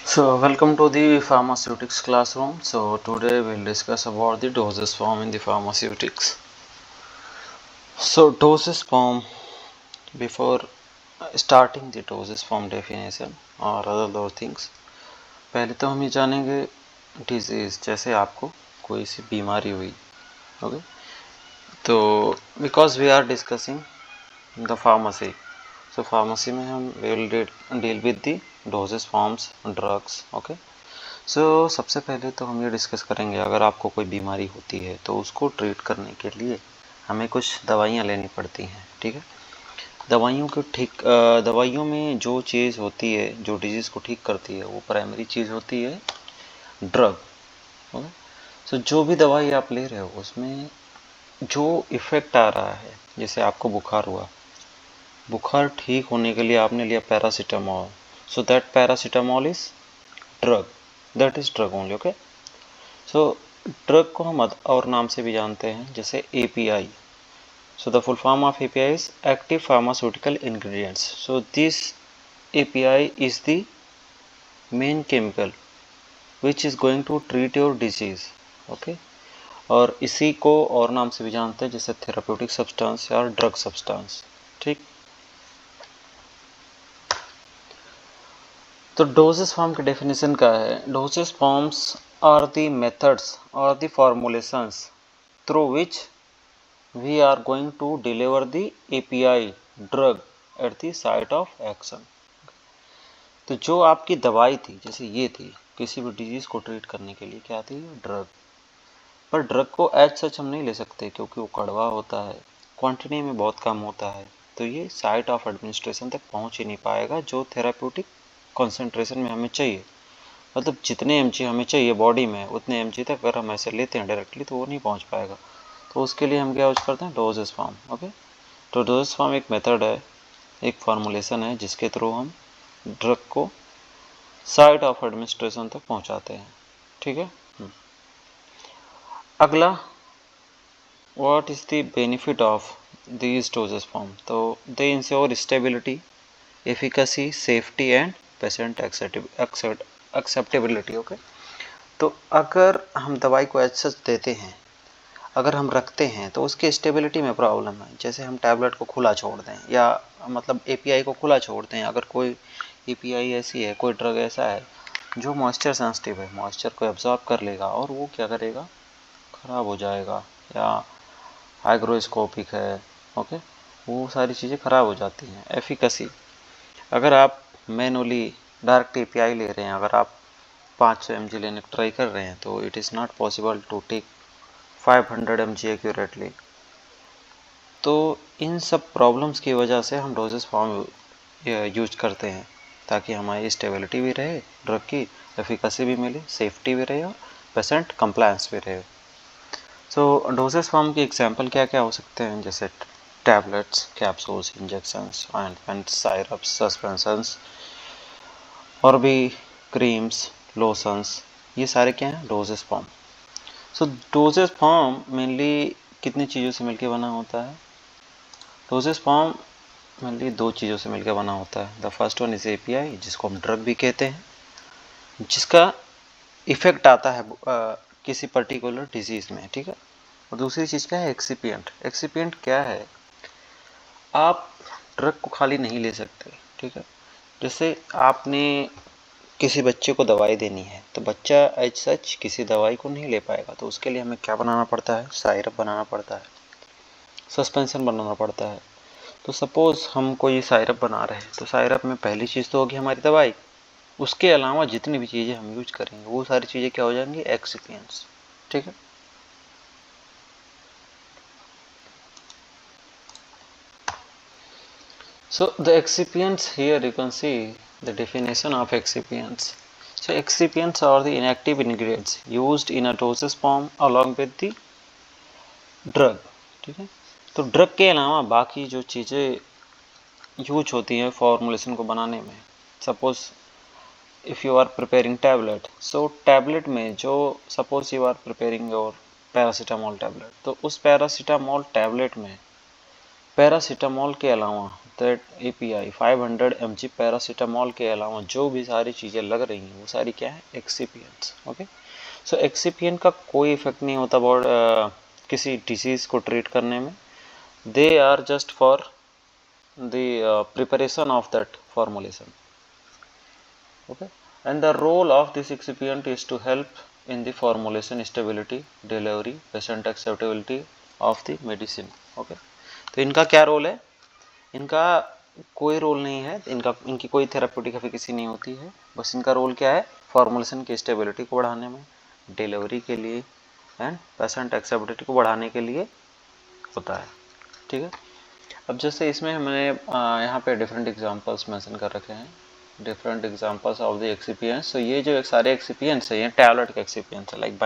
Welcome to the pharmaceutics classroom. So today we'll discuss about the dosage form in the pharmaceutics. So dosage form, before starting the dosage form definition और other things, पहले तो हम ये जानेंगे disease, जैसे आपको कोई सी बीमारी हुई, ओके, तो because we are discussing the pharmacy, so pharmacy में हम will deal with the dosages forms, drugs, okay. So सबसे पहले तो हम ये डिस्कस करेंगे, अगर आपको कोई बीमारी होती है तो उसको ट्रीट करने के लिए हमें कुछ दवाइयाँ लेनी पड़ती हैं, ठीक है। दवाइयों में जो चीज़ होती है, जो डिजीज़ को ठीक करती है, वो प्राइमरी चीज़ होती है ड्रग, ओके। सो जो भी दवाई आप ले रहे हो उसमें जो इफ़ेक्ट आ रहा है, जैसे आपको बुखार हुआ, बुखार ठीक होने के लिए आपने लिया paracetamol, so that paracetamol is drug, that is drug only, okay. So drug को हम और नाम से भी जानते हैं, जैसे API. So the full form of API is active pharmaceutical ingredients. So this API is the main chemical which is going to treat your disease, okay. और इसी को और नाम से भी जानते हैं, जैसे थेराप्यूटिक सब्सटेंस या ड्रग सब्सटेंस, ठीक। तो डोजेस फॉर्म की डेफिनेशन क्या है? Dosages forms are the methods और the formulations through which we are going to deliver the API drug at the site of action. तो जो आपकी दवाई थी, जैसे ये थी, किसी भी डिजीज़ को ट्रीट करने के लिए क्या थी? ड्रग। पर ड्रग को एज सच हम नहीं ले सकते क्योंकि वो कड़वा होता है, क्वांटिटी में बहुत कम होता है, तो ये साइट ऑफ एडमिनिस्ट्रेशन तक पहुंच ही नहीं पाएगा जो थेराप्यूटिक कॉन्सेंट्रेशन में हमें चाहिए। मतलब जितने mg हमें चाहिए बॉडी में, उतने mg तक अगर हम ऐसे लेते हैं डायरेक्टली तो वो नहीं पहुंच पाएगा। तो उसके लिए हम क्या यूज करते हैं? Dosages form, okay. तो डोजेस फॉर्म एक मेथड है, एक फॉर्मुलेशन है जिसके थ्रू हम ड्रग को साइट ऑफ एडमिनिस्ट्रेशन तक पहुंचाते हैं, ठीक है। अगला, what is the benefit of these dosages form? तो they ensure stability, efficacy, safety and patient acceptability, okay. तो अगर हम दवाई को एज सच देते हैं, अगर हम रखते हैं तो उसकी स्टेबिलिटी में प्रॉब्लम है। जैसे हम टैबलेट को खुला छोड़ दें, या मतलब API को खुला छोड़ दें, अगर कोई API ऐसी है, कोई ड्रग ऐसा है जो मॉइस्चर सेंसिटिव है, मॉइस्चर को एब्जॉर्ब कर लेगा और वो क्या करेगा? ख़राब हो जाएगा, या हाइग्रोस्कोपिक है, ओके, वो सारी चीज़ें ख़राब हो जाती हैं। एफिकेसी, अगर आप मैनुअली डायरेक्ट API ले रहे हैं, अगर आप 500 mg लेने की ट्राई कर रहे हैं, तो it is not possible to take 500 mg accurately. तो इन सब प्रॉब्लम्स की वजह से हम डोजेस फॉर्म यूज करते हैं, ताकि हमारी स्टेबिलिटी भी रहे, ड्रग की एफिकेसी भी मिले, सेफ्टी भी रहे और पेशेंट कंप्लायंस भी रहे। सो डोजेस फॉर्म के एग्जांपल क्या क्या हो सकते हैं? जैसे tablets, capsules, injections, ointment, syrups, suspensions, और भी क्रीम्स, लोशंस, ये सारे क्या हैं? Dosages form. So dosages form mainly कितनी चीज़ों से मिलकर बना होता है? डोजेस फॉर्म मेनली दो चीज़ों से मिलकर बना होता है। The first one is API, जिसको हम ड्रग भी कहते हैं, जिसका इफेक्ट आता है किसी पर्टिकुलर डिजीज़ में, ठीक है। और दूसरी चीज़ क्या है? एक्सिपिएंट। एक्सिपिएंट क्या है? आप ड्रग को खाली नहीं ले सकते, ठीक है। जैसे आपने किसी बच्चे को दवाई देनी है, तो बच्चा एज सच किसी दवाई को नहीं ले पाएगा, तो उसके लिए हमें क्या बनाना पड़ता है? साइरप बनाना पड़ता है, सस्पेंशन बनाना पड़ता है। तो सपोज़ हम कोई साइरप बना रहे हैं, तो साइरप में पहली चीज़ तो होगी हमारी दवाई, उसके अलावा जितनी भी चीज़ें हम यूज करेंगे वो सारी चीज़ें क्या हो जाएंगी? एक्सिपिएंट्स, ठीक है। So the excipients, here you can see the definition of excipients. So excipients are the inactive ingredients used in a dosage form along with the drug, ठीक है। तो ड्रग के अलावा बाकी जो चीज़ें यूज होती हैं फॉर्मुलेशन को बनाने में, suppose if you are preparing tablet, so tablet में जो, suppose you are preparing your paracetamol tablet, तो उस पैरासीटामोल टैबलेट में पैरासीटामोल के अलावा दैट API 500 mg पैरासीटामोल के अलावा जो भी सारी चीज़ें लग रही हैं वो सारी क्या है, एक्सिपियंट्स। ओके, सो एक्सिपियंट का कोई इफेक्ट नहीं होता किसी डिजीज़ को ट्रीट करने में। They are just for the preparation of that formulation. Okay, and the role of this excipient is to help in the formulation stability, delivery, patient acceptability of the medicine. Okay, तो इनका क्या role है? इनका कोई role नहीं है, इनकी कोई थेराप्यूटिक एफिकेसी नहीं होती है। बस इनका रोल क्या है, फॉर्मुलेशन की स्टेबिलिटी को बढ़ाने में, डिलीवरी के लिए एंड पेशेंट एक्सेप्टेबिलिटी को बढ़ाने के लिए होता है। ठीक है, अब जैसे इसमें हमने यहाँ पे डिफरेंट एग्जांपल्स मेंशन कर रखे हैं, डिफरेंट एग्जांपल्स ऑफ द एक्सिपियंट्स। तो ये जो सारे एक्सिपियंट्स है ये टैबलेट के एक्सिपियंट्स है। लाइक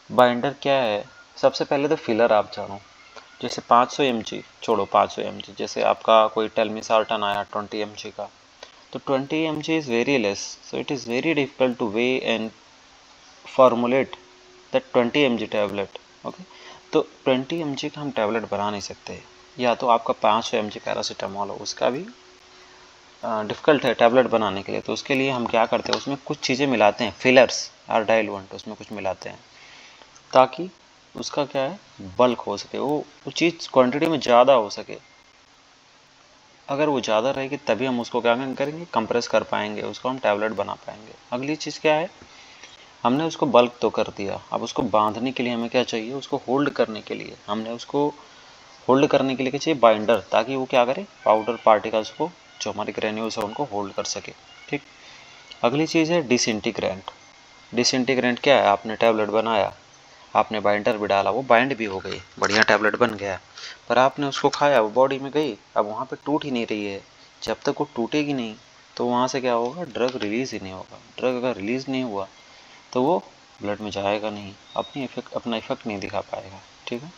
बाइंडर क्या है, सबसे पहले तो फिलर आप जानो। जैसे 500 mg छोड़ो, 500 mg जैसे आपका कोई टेलमिसार्टन आया 20 mg का, तो 20 mg is very less, so it is very difficult two way and formulate that 20 mg tablet. Okay, तो 20 mg का हम टैबलेट बना नहीं सकते। या तो आपका 500 mg पैरासीटामोल हो, उसका भी डिफ़िकल्ट है टैबलेट बनाने के लिए। तो उसके लिए हम क्या करते हैं, उसमें कुछ चीज़ें मिलाते हैं, फिलर्स और डाइलुएंट उसमें कुछ मिलाते हैं, ताकि उसका क्या है, बल्क हो सके, वो चीज़ क्वांटिटी में ज़्यादा हो सके। अगर वो ज़्यादा रहेगी तभी हम उसको क्या करेंगे, कंप्रेस कर पाएंगे, उसको हम टैबलेट बना पाएंगे। अगली चीज़ क्या है, हमने उसको बल्क तो कर दिया, अब उसको बांधने के लिए हमें क्या चाहिए, उसको होल्ड करने के लिए हमने उसको होल्ड करने के लिए क्या चाहिए, बाइंडर, ताकि वो क्या करे, पाउडर पार्टिकल्स को जो हमारे ग्रेन्यूल्स है उनको होल्ड कर सके। ठीक, अगली चीज़ है डिसइंटीग्रेंट। डिसइंटीग्रेंट क्या है, आपने टैबलेट बनाया, आपने बाइंडर भी डाला, वो बाइंड भी हो गई, बढ़िया टैबलेट बन गया, पर आपने उसको खाया, वो बॉडी में गई, अब वहाँ पे टूट ही नहीं रही है। जब तक वो टूटेगी नहीं तो वहाँ से क्या होगा, ड्रग रिलीज़ ही नहीं होगा। ड्रग अगर रिलीज़ नहीं हुआ तो वो ब्लड में जाएगा नहीं, अपना इफेक्ट नहीं दिखा पाएगा। ठीक है,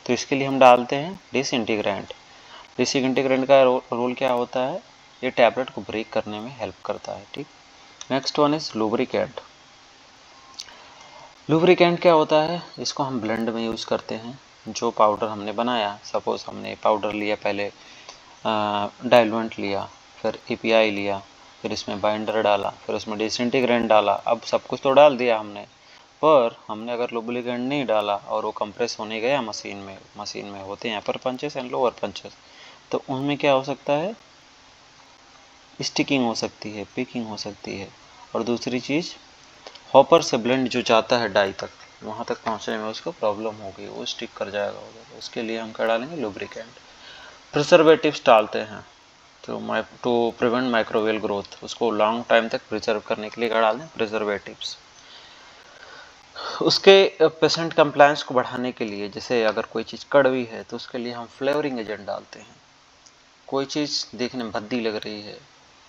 तो इसके लिए हम डालते हैं डिसइंटीग्रेंट। डिसइंटीग्रेंट का रोल क्या होता है, ये टैबलेट को ब्रेक करने में हेल्प करता है। ठीक, next one is lubricant. Lubricant क्या होता है, इसको हम ब्लेंड में यूज़ करते हैं। जो पाउडर हमने बनाया, सपोज हमने पाउडर लिया, पहले डाइल्यूएंट लिया, फिर API लिया, फिर इसमें बाइंडर डाला, फिर उसमें डिसइंटीग्रेंट डाला, अब सब कुछ तो डाल दिया हमने, पर हमने अगर लुब्रिकेंट नहीं डाला और वो कंप्रेस होने गया मशीन में होते हैं अपर पंचेस एंड लोअर पंचेस, तो उनमें क्या हो सकता है, स्टिकिंग हो सकती है, पिकिंग हो सकती है, और दूसरी चीज़ हॉपर से ब्लेंड जो जाता है डाई तक, वहाँ तक पहुँचने में उसको प्रॉब्लम होगी, वो स्टिक कर जाएगा उधर। उसके लिए हम क्या डालेंगे, लुब्रिकेंट। प्रिजर्वेटिव्स डालते हैं टू प्रिवेंट माइक्रोवेल ग्रोथ, उसको लॉन्ग टाइम तक प्रिजर्व करने के लिए क्या डालते हैं, प्रिजर्वेटिव्स। उसके पेशेंट कंप्लायंस को बढ़ाने के लिए, जैसे अगर कोई चीज़ कड़वी है तो उसके लिए हम फ्लेवरिंग एजेंट डालते हैं। कोई चीज़ देखने में भद्दी लग रही है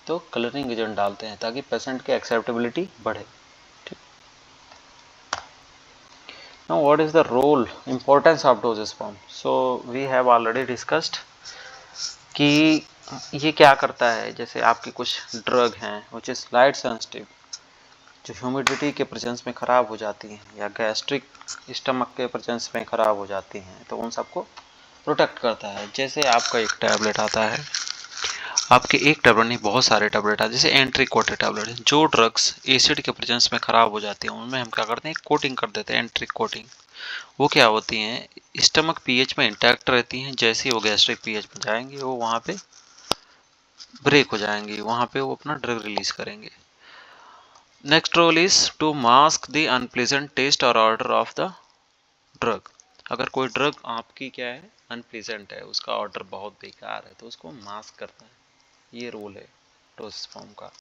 तो कलरिंग एजेंट डालते हैं, ताकि पेशेंट की एक्सेप्टेबिलिटी बढ़े। ठीक, now what is the role, importance of dosage form. So we have already discussed कि ये क्या करता है। जैसे आपकी कुछ ड्रग हैं विच इज लाइट सेंसिटिव, जो ह्यूमिडिटी के प्रेजेंस में ख़राब हो जाती हैं, या गैस्ट्रिक स्टमक के प्रेजेंस में ख़राब हो जाती हैं, तो उन सबको प्रोटेक्ट करता है। जैसे आपका एक टैबलेट आता है, आपके एक टैबलेट नहीं, बहुत सारे टैबलेट आते हैं, जैसे एंट्री कोटेड टैबलेट है। जो ड्रग्स एसिड के प्रेजेंस में ख़राब हो जाती हैं उनमें हम क्या करते हैं, कोटिंग कर देते हैं, एंट्री कोटिंग। वो क्या होती हैं, स्टमक पीएच में इंटैक्ट रहती हैं, जैसे ही वो गैस्ट्रिक पीएच में जाएंगे वो वहाँ पे ब्रेक हो जाएंगी, वहाँ पे वो अपना ड्रग रिलीज करेंगे। Next role is to mask the unpleasant taste और ऑर्डर ऑफ द ड्रग। अगर कोई ड्रग आपकी क्या है, अनप्लेजेंट है, उसका ऑर्डर बहुत बेकार है, तो उसको मास्क करता है, ये रोल है डोसेज फॉर्म का।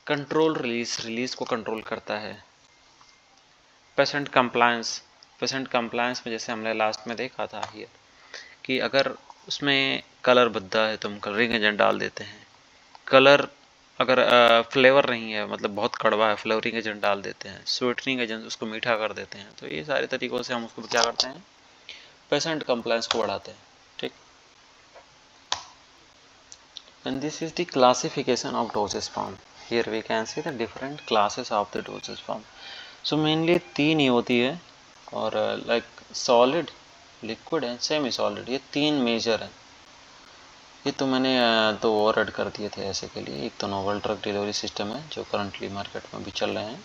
कंट्रोल रिलीज को कंट्रोल करता है। पेशेंट कंप्लायंस में जैसे हमने लास्ट में देखा था हियर, कि अगर उसमें कलर भद्दा है तो हम कलरिंग एजेंट डाल देते हैं। कलर अगर फ्लेवर नहीं है, मतलब बहुत कड़वा है, फ्लेवरिंग एजेंट डाल देते हैं। स्वीटनिंग एजेंट उसको मीठा कर देते हैं। तो ये सारे तरीक़ों से हम उसको क्या करते हैं, पेशेंट कंप्लायंस को बढ़ाते हैं। ठीक, and this is the classification of dosage form. Here we can see the different classes of the dosage form. So mainly 3 ही होती है, और like solid, liquid and semi solid, ये 3 मेजर हैं। ये तो मैंने दो और ऐड कर दिए थे ऐसे के लिए। एक तो नोवल ड्रग डिलीवरी सिस्टम है जो करंटली मार्केट में भी चल रहे हैं,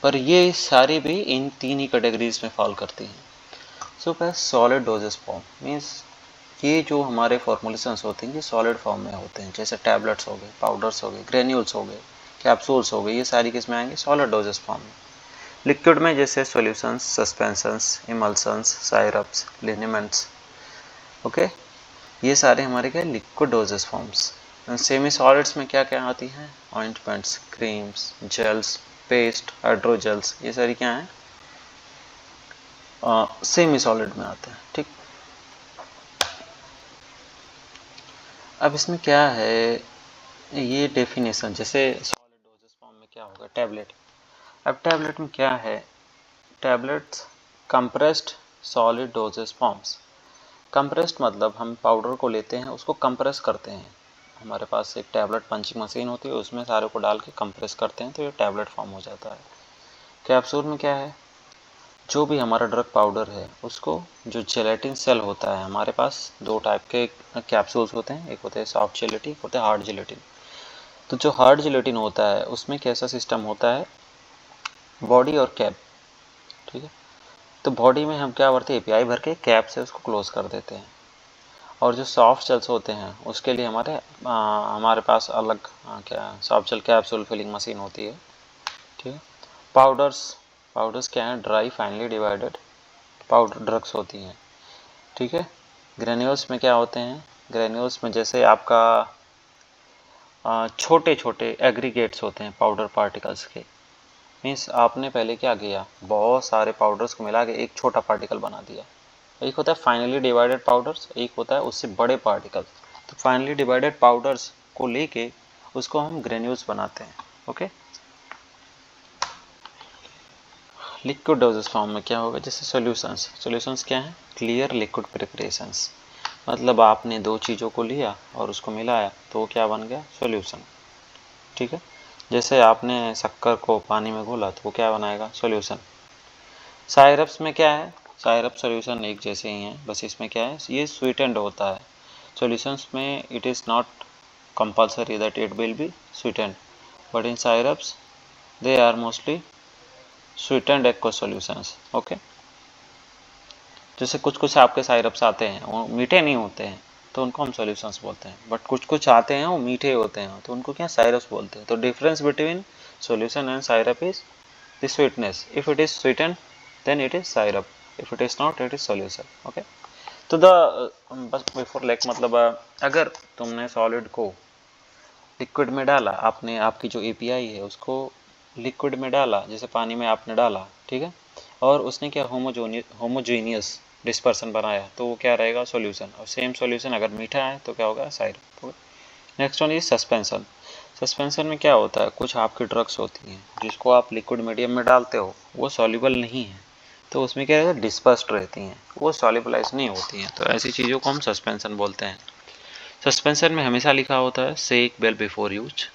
पर ये सारी भी इन तीन ही कैटेगरीज में फॉल करती हैं। सो पहले सॉलिड डोजेस फॉर्म मीन्स ये जो हमारे फॉर्मुलेशंस होते हैं ये सॉलिड फॉर्म में होते हैं, जैसे टैबलेट्स हो गए, पाउडर्स हो गए, ग्रेन्यूल्स हो गए, कैप्सूल्स हो गए, ये सारी किस में आएंगे? सॉलिड डोजेस फॉर्म में। लिक्विड में जैसे सॉल्यूशंस, सस्पेंशंस, इमल्सन्स, साइरप्स, लिनेमेंट्स, ओके, ये सारे हमारे क्या liquid dosage forms. Semi solids में क्या क्या आती हैं? ऑइंटमेंट्स, क्रीम्स, जेल्स, पेस्ट, हाइड्रोजेल्स, ये सारी क्या हैं? सेमी सॉलिड में आते हैं। ठीक, अब इसमें क्या है, ये डेफिनेशन जैसे सॉलिड डोजेस फॉर्म में क्या होगा? टैबलेट। अब टैबलेट में क्या है? Tablets compressed solid dosage forms. Compressed मतलब हम पाउडर को लेते हैं, उसको कंप्रेस करते हैं। हमारे पास एक टैबलेट पंचिंग मशीन होती है, उसमें सारे को डाल के कंप्रेस करते हैं तो ये टैबलेट फॉर्म हो जाता है। कैप्सूल में क्या है? जो भी हमारा ड्रग पाउडर है उसको, जो जेलेटिन सेल होता है, हमारे पास दो टाइप के कैप्सूल्स होते हैं, एक होते हैं सॉफ्ट जेलेटिन, एक होता है हार्ड जेलेटिन। तो जो हार्ड जेलेटिन होता है उसमें कैसा सिस्टम होता है? बॉडी और कैप। ठीक है, तो बॉडी में हम क्या करते हैं? एपीआई भर के कैप से उसको क्लोज कर देते हैं। और जो सॉफ्ट जेल्स होते हैं उसके लिए हमारे पास अलग क्या soft gel capsule filling machine होती है। ठीक है, पाउडर्स, पाउडर्स क्या है? Dry finely divided powder drugs होती हैं। ठीक है, ग्रेन्यूल्स में क्या होते हैं? ग्रेन्यूल्स में जैसे आपका छोटे छोटे एग्रीगेट्स होते हैं पाउडर पार्टिकल्स के। मीन्स आपने पहले क्या किया? बहुत सारे पाउडर्स को मिला के एक छोटा पार्टिकल बना दिया। एक होता है फाइनली डिवाइडेड पाउडर्स, एक होता है उससे बड़े पार्टिकल्स। तो फाइनली डिवाइडेड पाउडर्स को लेके उसको हम ग्रेन्यूल्स बनाते हैं। ओके, लिक्विड डोजेस फॉर्म में क्या होगा? जैसे सॉल्यूशंस। सॉल्यूशंस क्या है? Clear liquid preparations. मतलब आपने दो चीज़ों को लिया और उसको मिलाया तो वो क्या बन गया? सॉल्यूशन। ठीक है, जैसे आपने शक्कर को पानी में घोला तो वो क्या बनाएगा? सॉल्यूशन। साइरप्स में क्या है? साइरप सॉल्यूशन एक जैसे ही हैं, बस इसमें क्या है? ये स्वीटेंड होता है। सॉल्यूशंस में it is not compulsory that it will be sweetened, but in syrups they are mostly sweetened aqua solutions. Okay, जैसे कुछ कुछ आपके साइरप्स आते हैं वो मीठे नहीं होते हैं तो उनको हम सॉल्यूशंस बोलते हैं, बट कुछ कुछ आते हैं वो मीठे होते हैं तो उनको क्या साइरप्स बोलते हैं। तो difference between solution and syrup is the sweetness. If it is sweetened then it is syrup, if it is not it is solution. Okay, तो द बस बिफोर लाइक मतलब अगर तुमने सॉलिड को लिक्विड में डाला, आपने आपकी जो एपीआई है उसको लिक्विड में डाला, जैसे पानी में आपने डाला, ठीक है, और उसने क्या होमोजेनियस डिस्पर्सन बनाया तो वो क्या रहेगा? सॉल्यूशन। और सेम सॉल्यूशन अगर मीठा है तो क्या होगा? Syrup. Next one is suspension. Suspension में क्या होता है? कुछ आपकी ड्रग्स होती हैं जिसको आप लिक्विड मीडियम में डालते हो, वो सॉल्युबल नहीं है तो उसमें क्या रहता है? डिस्पर्स्ड रहती हैं, वो सॉल्युबलाइज नहीं होती हैं, तो ऐसी चीज़ों को हम सस्पेंशन बोलते हैं। सस्पेंशन में हमेशा लिखा होता है शेक वेल बिफोर यूज।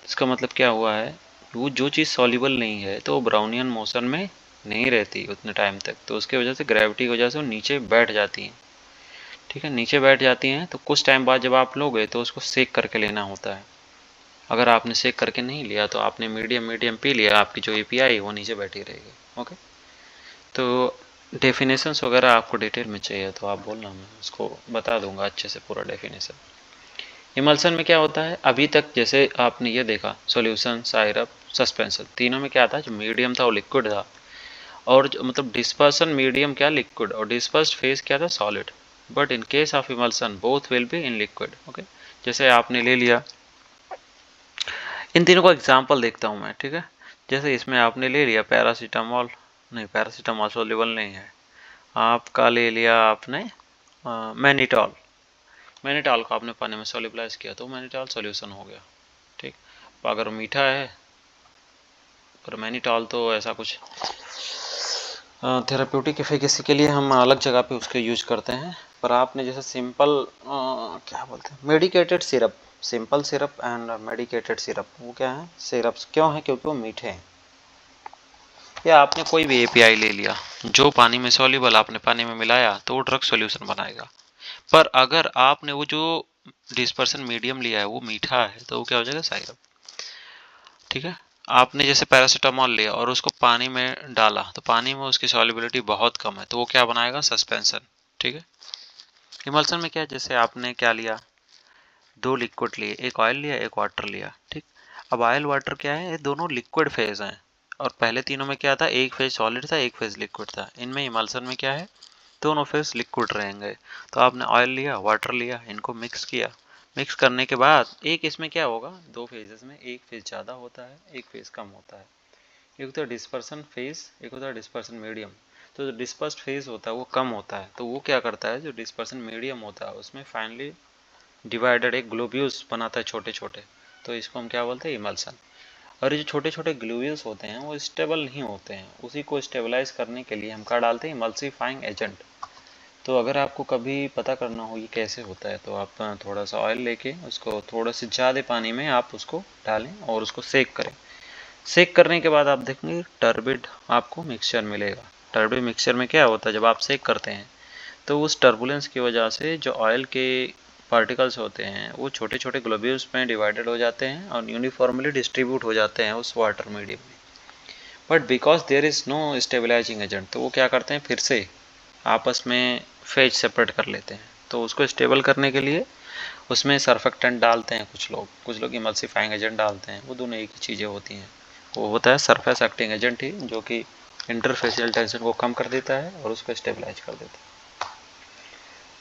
इसका मतलब क्या हुआ है? वो जो चीज़ सॉल्युबल नहीं है तो वो ब्राउनियन मोशन में नहीं रहती उतने टाइम तक, तो उसकी वजह से ग्रेविटी की वजह से वो नीचे बैठ जाती हैं। ठीक है, नीचे बैठ जाती हैं तो कुछ टाइम बाद जब आप लोगे तो उसको सेक करके लेना होता है। अगर आपने सेक करके नहीं लिया तो आपने मीडियम मीडियम पी लिया, आपकी जो एपीआई है वो नीचे बैठी रहेगी। ओके, तो डेफिनेशंस वगैरह आपको डिटेल में चाहिए तो आप बोलना, मैं उसको बता दूंगा अच्छे से पूरा डेफिनेशन। इमल्सन में क्या होता है? अभी तक जैसे आपने ये देखा सॉल्यूशन, साइरप, सस्पेंशन, तीनों में क्या था? जो मीडियम था वो लिक्विड था, और जो मतलब डिस्पर्सन मीडियम क्या? लिक्विड, और डिस्पर्स्ड फेज क्या था? Solid. But in case of emulsion both will be in liquid. Okay, जैसे आपने ले लिया, इन तीनों को एग्जाम्पल देखता हूँ मैं। ठीक है, जैसे इसमें आपने ले लिया पैरासीटामोल, नहीं पैरासीटामोल सॉल्युबल नहीं है, आपका ले लिया आपने मैनिटॉल। मैनिटॉल को आपने पानी में सॉल्युबलाइज किया तो मैनिटॉल सॉल्यूशन हो गया। ठीक, अगर मीठा है, पर मैनिटॉल तो ऐसा कुछ थेराप्यूटिक एफिकेसी के लिए हम अलग जगह पे उसके यूज करते हैं। पर आपने जैसे सिंपल क्या बोलते हैं, medicated syrup, simple syrup and medicated syrup, वो क्या है? सिरप्स क्यों है? क्योंकि वो मीठे हैं। या आपने कोई भी एपीआई ले लिया जो पानी में सॉल्युबल, आपने पानी में मिलाया तो वो ड्रग सॉल्यूशन बनाएगा। पर अगर आपने वो जो डिस्पर्सन मीडियम लिया है वो मीठा है तो वो क्या हो जाएगा साइरप। ठीक है, आपने जैसे पैरासीटामोल लिया और उसको पानी में डाला तो पानी में उसकी सॉल्युबिलिटी बहुत कम है तो वो क्या बनाएगा, सस्पेंशन। ठीक है, इमल्सन में क्या है, जैसे आपने क्या लिया, दो लिक्विड लिए, एक ऑयल लिया एक वाटर लिया। ठीक, अब ऑयल वाटर क्या है, ये दोनों लिक्विड फेज हैं और पहले तीनों में क्या था, एक फेज सॉलिड था एक फेज लिक्विड था। इनमें इमल्सन में क्या है, दोनों फेज लिक्विड रहेंगे। तो आपने ऑयल लिया वाटर लिया, इनको मिक्स किया, मिक्स करने के बाद एक इसमें क्या होगा, दो फेजेस में एक फेज ज़्यादा होता है एक फेज कम होता है। एक होता है डिस्पर्सन फेज, एक होता है डिस्पर्सन मीडियम। तो जो डिस्पर्स्ड फेज होता है वो कम होता है, तो वो क्या करता है, जो डिस्पर्सन मीडियम होता है उसमें फाइनली डिवाइडेड एक ग्लोब्यूल्स बनाता है छोटे छोटे, तो इसको हम क्या बोलते हैं, इमल्सन। और ये जो छोटे छोटे ग्लोब्यूल्स होते हैं वो स्टेबल नहीं होते हैं, उसी को स्टेबलाइज करने के लिए हम क्या डालते हैं, इमल्सीफाइंग एजेंट। तो अगर आपको कभी पता करना हो ये कैसे होता है तो आप थोड़ा सा ऑयल लेके उसको थोड़ा से ज़्यादा पानी में आप उसको डालें और उसको सेक करें। सेक करने के बाद आप देखेंगे टर्बिड आपको मिक्सचर मिलेगा। टर्बिड मिक्सचर में क्या होता है, जब आप सेक करते हैं तो उस टर्बुलेंस की वजह से जो ऑयल के पार्टिकल्स होते हैं वो छोटे छोटे ग्लोब्यूल्स में डिवाइडेड हो जाते हैं और यूनिफॉर्मली डिस्ट्रीब्यूट हो जाते हैं उस वाटर मीडियम में। But because there is no stabilising agent, तो वो क्या करते हैं, फिर से आपस में फेज सेपरेट कर लेते हैं। तो उसको स्टेबल करने के लिए उसमें सरफेक्टेंट डालते हैं कुछ लोग इमल्सीफाइंग एजेंट डालते हैं, वो दोनों एक ही चीज़ें होती हैं। वो होता है सरफेस एक्टिंग एजेंट ही, जो कि इंटरफेशियल टेंशन को कम कर देता है और उसको स्टेबलाइज कर देता है।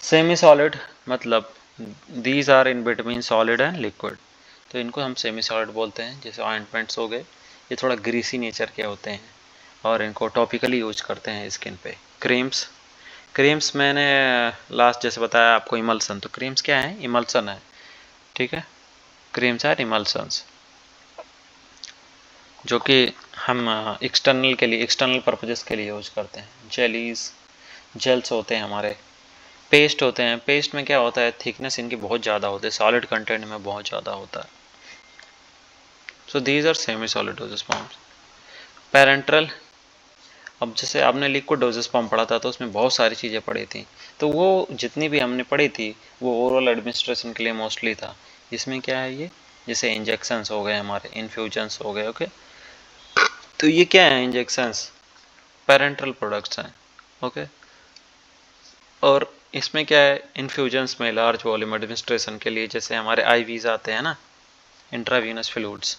सेमी सॉलिड मतलब these are in between solid and liquid, तो इनको हम सेमी सॉलिड बोलते हैं। जैसे ऑइंटमेंट्स हो गए, ये थोड़ा ग्रीसी नेचर के होते हैं और इनको टॉपिकली यूज करते हैं स्किन पे। क्रीम्स, क्रीम्स मैंने लास्ट जैसे बताया आपको इमल्सन, तो क्रीम्स क्या है, इमल्सन है। ठीक है, क्रीम्स आर इमल्सन्स जो कि हम एक्सटर्नल के लिए, एक्सटर्नल पर्पजेस के लिए यूज करते हैं। जेलीज, जेल्स होते हैं हमारे, पेस्ट होते हैं। पेस्ट में क्या होता है, थिकनेस इनकी बहुत ज़्यादा होती है, सॉलिड कंटेंट में बहुत ज़्यादा होता है। So these are semi solid dosage forms. Parenteral, अब जैसे आपने लिक्विड डोजेस फॉर्म पढ़ा था तो उसमें बहुत सारी चीज़ें पढ़ी थी, तो वो जितनी भी हमने पढ़ी थी वो ओरल एडमिनिस्ट्रेशन के लिए मोस्टली था। इसमें क्या है, ये जैसे इंजेक्शंस हो गए हमारे, इन्फ्यूजन्स हो गए। ओके, तो ये क्या है, इंजेक्शंस पैरेंट्रल प्रोडक्ट्स हैं। ओके, और इसमें क्या है, इन्फ्यूजन्स में लार्ज वॉल्यूम एडमिनिस्ट्रेशन के लिए जैसे हमारे आईवीज आते हैं ना, इंट्रावीनस फ्लूइड्स,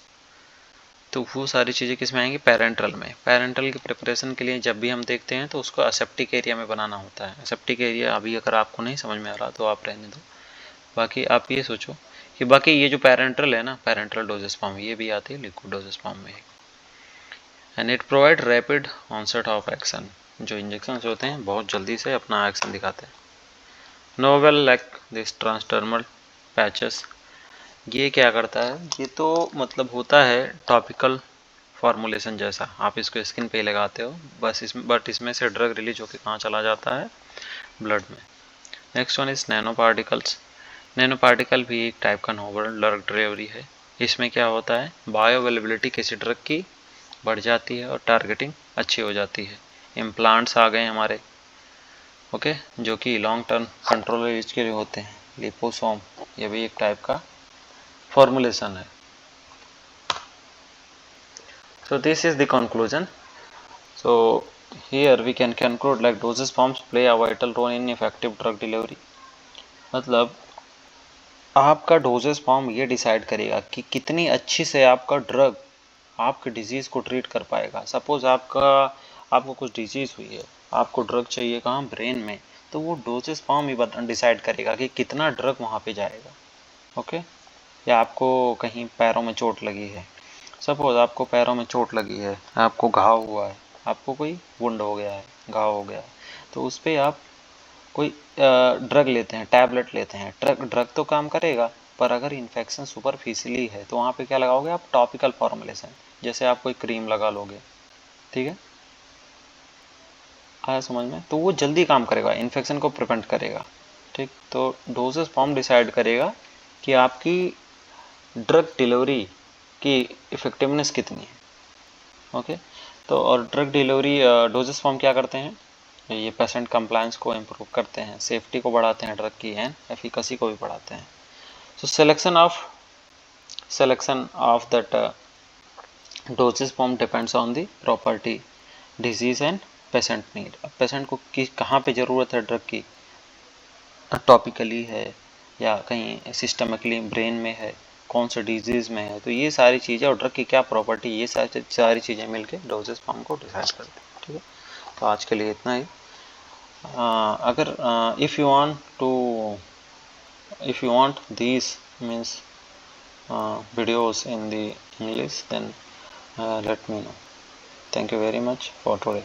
तो वो सारी चीज़ें किस में आएंगी, पैरेंट्रल में। पैरेंट्रल की प्रिपरेशन के लिए जब भी हम देखते हैं तो उसको असेप्टिक एरिया में बनाना होता है। असेप्टिक एरिया अभी अगर आपको नहीं समझ में आ रहा तो आप रहने दो, बाकी आप ये सोचो कि बाकी ये जो पैरेंट्रल है ना, पैरेंट्रल डोजेस फॉर्म, ये भी आती है लिक्विड डोजेस फॉर्म में। And it provide rapid onset of action, जो इंजेक्शन होते हैं बहुत जल्दी से अपना एक्शन दिखाते हैं। Novel like this transdermal patches, ये क्या करता है, ये तो मतलब होता है टॉपिकल फॉर्मुलेशन जैसा, आप इसको स्किन पे लगाते हो बस, इसमें बट इसमें से ड्रग रिलीज होकर कहाँ चला जाता है, ब्लड में। Next one is nano particles. Nano particle भी एक टाइप का नोवेल ड्रग डिलीवरी है। इसमें क्या होता है, बायो अवेलेबिलिटी किसी ड्रग की बढ़ जाती है और टारगेटिंग अच्छी हो जाती है। इम्प्लांट्स आ गए हमारे, ओके, जो कि लॉन्ग टर्म कंट्रोल यूज के लिए होते हैं। लिपोसोम, ये भी एक टाइप का फॉर्मुलेशन है। So this is the conclusion. So here we can conclude like dosage forms play a vital role in effective drug delivery. मतलब आपका डोजेस फॉर्म ये डिसाइड करेगा कि कितनी अच्छी से आपका ड्रग आपके डिजीज़ को ट्रीट कर पाएगा। सपोज़ आपको कुछ डिजीज़ हुई है, आपको ड्रग चाहिए कहाँ, ब्रेन में, तो वो डोजेस फॉर्म ही डिसाइड करेगा कि कितना ड्रग वहाँ पे जाएगा। ओके, या आपको कहीं पैरों में चोट लगी है, सपोज आपको पैरों में चोट लगी है, आपको घाव हुआ है, आपको कोई वुंड हो गया है, घाव हो गया है, तो उस पर आप कोई ड्रग लेते हैं, टैबलेट लेते हैं। ड्रग तो काम करेगा, पर अगर इन्फेक्शन सुपरफिशियली है तो वहाँ पे क्या लगाओगे आप, टॉपिकल फॉर्मुलेशन, जैसे आप कोई क्रीम लगा लोगे। ठीक है, आया समझ में, तो वो जल्दी काम करेगा, इन्फेक्शन को प्रिवेंट करेगा। ठीक, तो डोजेस फॉर्म डिसाइड करेगा कि आपकी ड्रग डिलीवरी की इफेक्टिवनेस कितनी है। ओके, तो और ड्रग डिलीवरी डोजेस फॉर्म क्या करते हैं, ये पेशेंट कंप्लायंस को इम्प्रूव करते हैं, सेफ्टी को बढ़ाते हैं ड्रग की, एंड एफिकेसी को भी बढ़ाते हैं। So selection of that dosage form depends on the property, disease and patient need. अब पेशेंट को कहाँ पे ज़रूरत है ड्रग की, टॉपिकली है या कहीं सिस्टमिकली ब्रेन में है, कौन से डिजीज़ में है, तो ये सारी चीज़ें और ड्रग की क्या प्रॉपर्टी, ये सारी चीज़ें मिलके डोजेस फॉर्म को डिसाइड करते हैं। ठीक है, तो आज के लिए इतना ही। अगर if you want this means videos in the English, then let me know. Thank you very much for today.